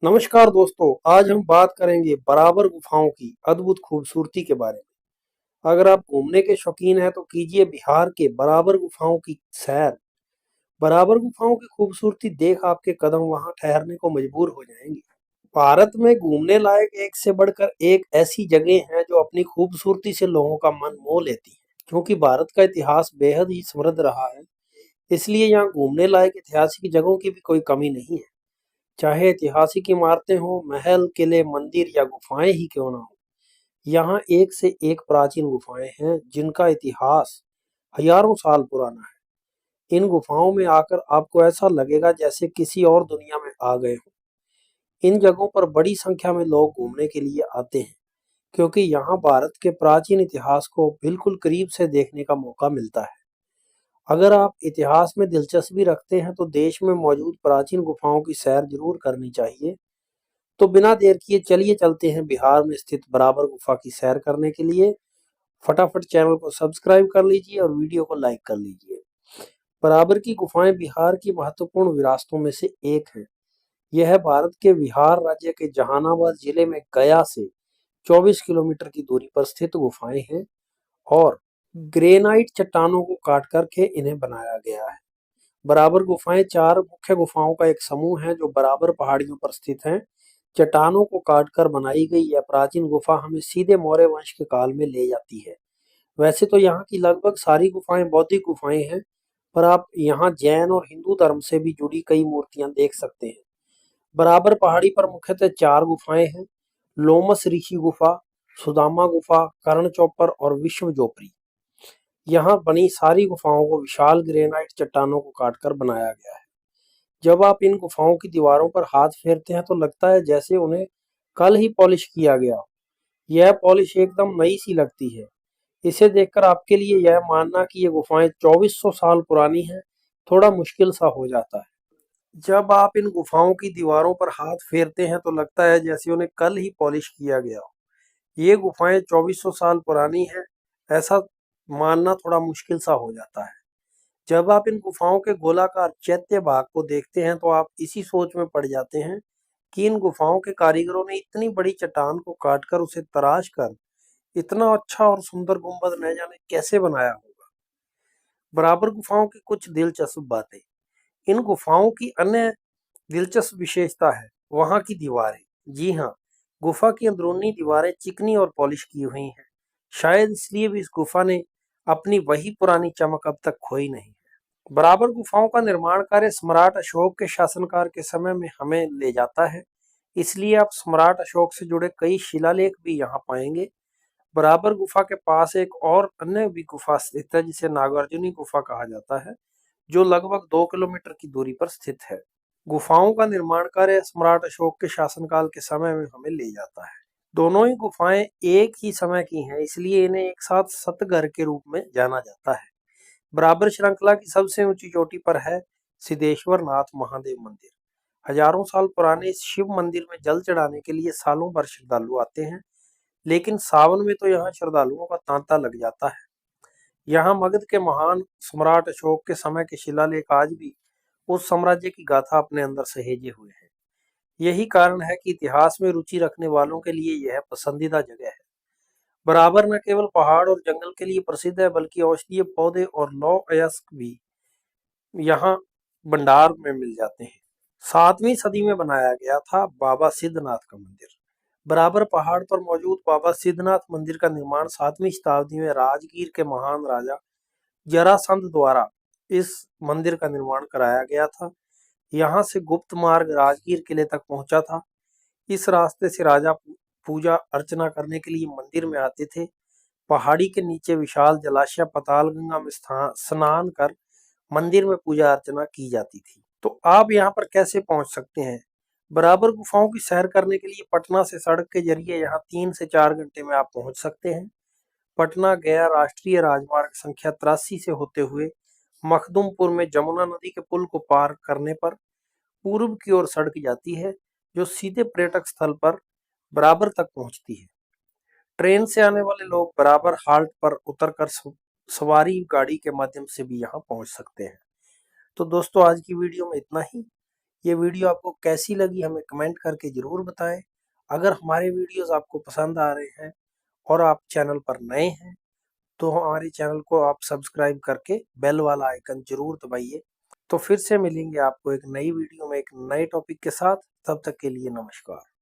नमस्कार दोस्तों, आज हम बात करेंगे बराबर गुफाओं की अद्भुत खूबसूरती के बारे में। अगर आप घूमने के शौकीन हैं तो कीजिए बिहार के बराबर गुफाओं की सैर। बराबर गुफाओं की खूबसूरती देख आपके कदम वहां ठहरने को मजबूर हो जाएंगे। भारत में घूमने लायक एक से बढ़कर एक ऐसी जगह हैं जो अपनी खूबसूरती से लोगों का मन मोह लेती है। क्योंकि भारत का इतिहास बेहद ही समृद्ध रहा है, इसलिए यहाँ घूमने लायक ऐतिहासिक जगहों की भी कोई कमी नहीं है। चाहे ऐतिहासिक इमारतें हों, महल, किले, मंदिर या गुफाएं ही क्यों ना हो, यहाँ एक से एक प्राचीन गुफाएं हैं जिनका इतिहास हजारों साल पुराना है। इन गुफाओं में आकर आपको ऐसा लगेगा जैसे किसी और दुनिया में आ गए हो। इन जगहों पर बड़ी संख्या में लोग घूमने के लिए आते हैं, क्योंकि यहाँ भारत के प्राचीन इतिहास को बिल्कुल करीब से देखने का मौका मिलता है। अगर आप इतिहास में दिलचस्पी रखते हैं तो देश में मौजूद प्राचीन गुफाओं की सैर जरूर करनी चाहिए। तो बिना देर किए चलिए चलते हैं बिहार में स्थित बराबर गुफा की सैर करने के लिए। फटाफट चैनल को सब्सक्राइब कर लीजिए और वीडियो को लाइक कर लीजिए। बराबर की गुफाएं बिहार की महत्वपूर्ण विरासतों में से एक है। यह भारत के बिहार राज्य के जहानाबाद जिले में गया से 24 किलोमीटर की दूरी पर स्थित गुफाएं हैं और ग्रेनाइट चट्टानों को काट करके इन्हें बनाया गया है। बराबर गुफाएं चार मुख्य गुफाओं का एक समूह है जो बराबर पहाड़ियों पर स्थित हैं। चट्टानों को काटकर बनाई गई यह प्राचीन गुफा हमें सीधे मौर्य वंश के काल में ले जाती है। वैसे तो यहाँ की लगभग सारी गुफाएं बौद्धिक गुफाएं हैं, पर आप यहाँ जैन और हिंदू धर्म से भी जुड़ी कई मूर्तियां देख सकते हैं। बराबर पहाड़ी पर मुख्यतः चार गुफाएं हैं: लोमस ऋषि गुफा, सुदामा गुफा, कर्ण चौपर और विश्व जोपरी। यहाँ बनी सारी गुफाओं को विशाल ग्रेनाइट चट्टानों को काटकर बनाया गया है। जब आप इन गुफाओं की दीवारों पर हाथ फेरते हैं तो लगता है जैसे उन्हें कल ही पॉलिश किया गया हो। यह पॉलिश एकदम नई सी लगती है। इसे देखकर आपके लिए यह मानना कि ये गुफाएं 2400 साल पुरानी हैं थोड़ा मुश्किल सा हो जाता है। जब आप इन गुफाओं की दीवारों पर हाथ फेरते हैं तो लगता है जैसे उन्हें कल ही पॉलिश किया गया हो। ये गुफाएं 2400 साल पुरानी हैं, ऐसा मानना थोड़ा मुश्किल सा हो जाता है। जब आप इन गुफाओं के गोलाकार चैत्य भाग को देखते हैं तो आप इसी सोच में पड़ जाते हैं कि इन गुफाओं के कारीगरों ने इतनी बड़ी चट्टान को काटकर उसे तराश कर इतना अच्छा और सुंदर गुंबद न जाने कैसे बनाया होगा। बराबर गुफाओं की कुछ दिलचस्प बातें। इन गुफाओं की अन्य दिलचस्प विशेषता है वहां की दीवारें। जी हाँ, गुफा की अंदरूनी दीवारें चिकनी और पॉलिश की हुई हैं। शायद इसलिए भी इस गुफा ने अपनी वही पुरानी चमक अब तक खोई नहीं। बराबर गुफाओं का निर्माण कार्य सम्राट अशोक के शासनकाल के समय में हमें ले जाता है, इसलिए आप सम्राट अशोक से जुड़े कई शिलालेख भी यहाँ पाएंगे। बराबर गुफा के पास एक और अन्य भी गुफा स्थित है जिसे नागार्जुनी गुफा कहा जाता है, जो लगभग 2 किलोमीटर की दूरी पर स्थित है। गुफाओं का निर्माण कार्य सम्राट अशोक के शासनकाल के समय में हमें ले जाता है। दोनों ही गुफाएं एक ही समय की हैं, इसलिए इन्हें एक साथ सतघर के रूप में जाना जाता है। बराबर श्रृंखला की सबसे ऊंची चोटी पर है सिद्धेश्वर नाथ महादेव मंदिर। हजारों साल पुराने इस शिव मंदिर में जल चढ़ाने के लिए सालों भर श्रद्धालु आते हैं, लेकिन सावन में तो यहाँ श्रद्धालुओं का तांता लग जाता है। यहाँ मगध के महान सम्राट अशोक के समय के शिलालेख आज भी उस साम्राज्य की गाथा अपने अंदर सहेजे हुए हैं। यही कारण है कि इतिहास में रुचि रखने वालों के लिए यह पसंदीदा जगह है। बराबर न केवल पहाड़ और जंगल के लिए प्रसिद्ध है, बल्कि औषधीय पौधे और लौह अयस्क भी यहाँ भंडार में मिल जाते हैं। 7वीं सदी में बनाया गया था बाबा सिद्धनाथ का मंदिर। बराबर पहाड़ पर मौजूद बाबा सिद्धनाथ मंदिर का निर्माण 7वीं शताब्दी में राजगीर के महान राजा जरासंध द्वारा इस मंदिर का निर्माण कराया गया था। यहाँ से गुप्त मार्ग राजगीर किले तक पहुंचा था। इस रास्ते से राजा पूजा अर्चना करने के लिए मंदिर में आते थे। पहाड़ी के नीचे विशाल जलाशय पातालगंगा में स्नान कर मंदिर में पूजा अर्चना की जाती थी। तो आप यहाँ पर कैसे पहुंच सकते हैं? बराबर गुफाओं की सैर करने के लिए पटना से सड़क के जरिए यहाँ 3 से 4 घंटे में आप पहुंच सकते हैं। पटना गया राष्ट्रीय राजमार्ग संख्या 83 से होते हुए मखदुमपुर में जमुना नदी के पुल को पार करने पर पूर्व की ओर सड़क जाती है, जो सीधे पर्यटक स्थल पर बराबर तक पहुंचती है। ट्रेन से आने वाले लोग बराबर हाल्ट पर उतरकर सवारी गाड़ी के माध्यम से भी यहाँ पहुंच सकते हैं। तो दोस्तों, आज की वीडियो में इतना ही। ये वीडियो आपको कैसी लगी हमें कमेंट करके ज़रूर बताएं। अगर हमारे वीडियोस आपको पसंद आ रहे हैं और आप चैनल पर नए हैं तो हमारे चैनल को आप सब्सक्राइब करके बेल वाला आइकन जरूर दबाइए। तो फिर से मिलेंगे आपको एक नई वीडियो में एक नए टॉपिक के साथ। तब तक के लिए नमस्कार।